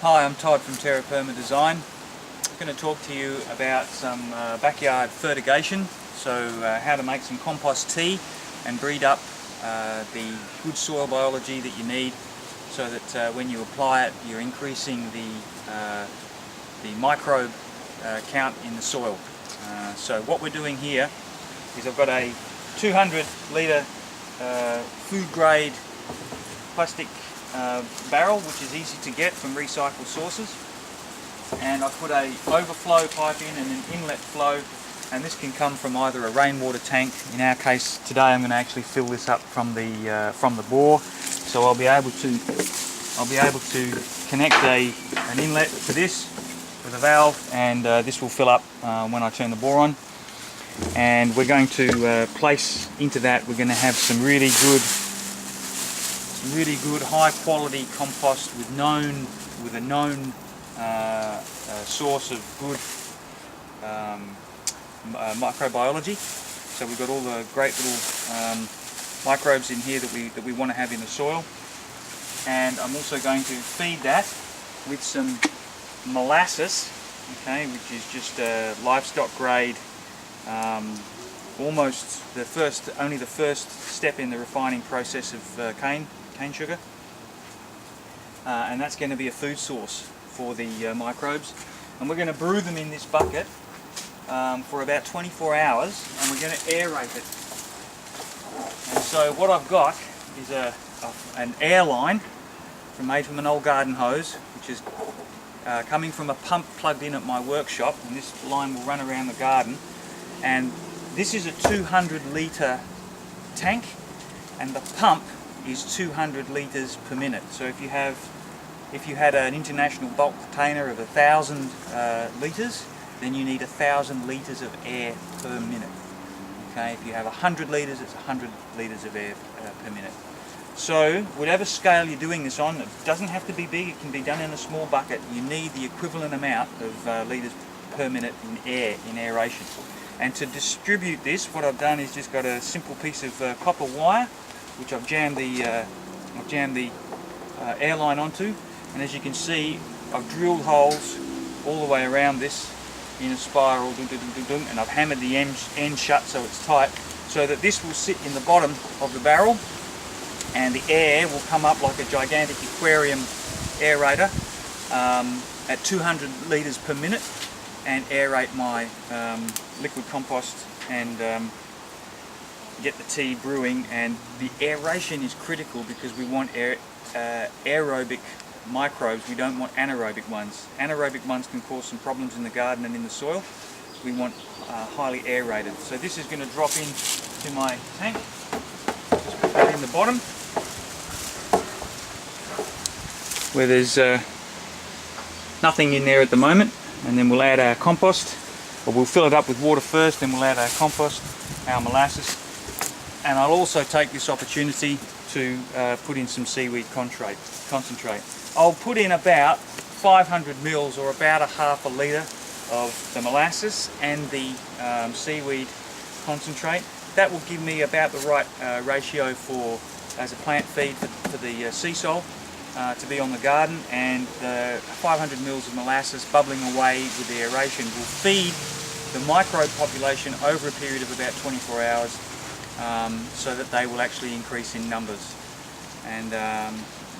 Hi, I'm Todd from TerraPerma Design. I'm going to talk to you about some backyard fertigation, so how to make some compost tea and breed up the good soil biology that you need so that when you apply it you're increasing the microbe count in the soil. So what we're doing here is I've got a 200 litre food grade plastic barrel, which is easy to get from recycled sources, and I put a overflow pipe in and an inlet flow, and this can come from either a rainwater tank. In our case today I'm going to actually fill this up from the bore, so I'll be able to connect an inlet to this with a valve, and this will fill up when I turn the bore on. And we're going to place into that, we're going to have some really good high quality compost with a known source of good microbiology. So we've got all the great little microbes in here that we want to have in the soil. And I'm also going to feed that with some molasses, okay, which is just a livestock grade, almost only the first step in the refining process of cane sugar, and that's going to be a food source for the microbes. And we're going to brew them in this bucket for about 24 hours, and we're going to aerate it. And so what I've got is an air line made from an old garden hose, which is coming from a pump plugged in at my workshop, and this line will run around the garden. And this is a 200 litre tank, and the pump is 200 litres per minute. So if you had an international bulk container of 1,000 litres, then you need 1,000 litres of air per minute. Okay, if you have 100 litres, it's 100 litres of air per minute. So whatever scale you're doing this on, it doesn't have to be big, it can be done in a small bucket. You need the equivalent amount of litres per minute in aeration. And to distribute this, what I've done is just got a simple piece of copper wire, which I've jammed the airline onto, and as you can see I've drilled holes all the way around this in a spiral, and I've hammered the end shut so it's tight, so that this will sit in the bottom of the barrel, and the air will come up like a gigantic aquarium aerator at 200 litres per minute and aerate my liquid compost and get the tea brewing. And the aeration is critical because we want aerobic microbes, we don't want anaerobic ones. Anaerobic ones can cause some problems in the garden and in the soil. We want highly aerated. So this is going to drop into my tank. Just put that in the bottom where there's nothing in there at the moment, and then we'll add our compost, or we'll fill it up with water first, then we'll add our compost, our molasses. And I'll also take this opportunity to put in some seaweed concentrate. I'll put in about 500 mils, or about a half a litre of the molasses and the seaweed concentrate. That will give me about the right ratio as a plant feed for the sea salt to be on the garden, and the 500 mils of molasses bubbling away with the aeration will feed the microbe population over a period of about 24 hours, so that they will actually increase in numbers, and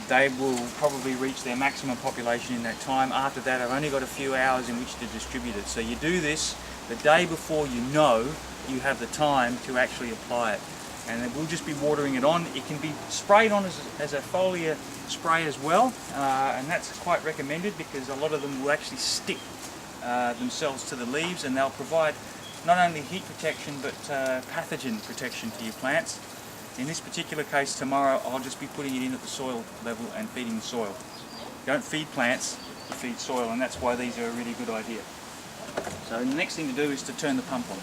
they will probably reach their maximum population in that time. After that I've only got a few hours in which to distribute it. So you do this the day before you know you have the time to actually apply it, and then we'll just be watering it on. It can be sprayed on as a foliar spray as well, and that's quite recommended because a lot of them will actually stick themselves to the leaves, and they'll provide not only heat protection but pathogen protection to your plants. In this particular case tomorrow I'll just be putting it in at the soil level and feeding the soil. You don't feed plants, you feed soil, and that's why these are a really good idea. So the next thing to do is to turn the pump on.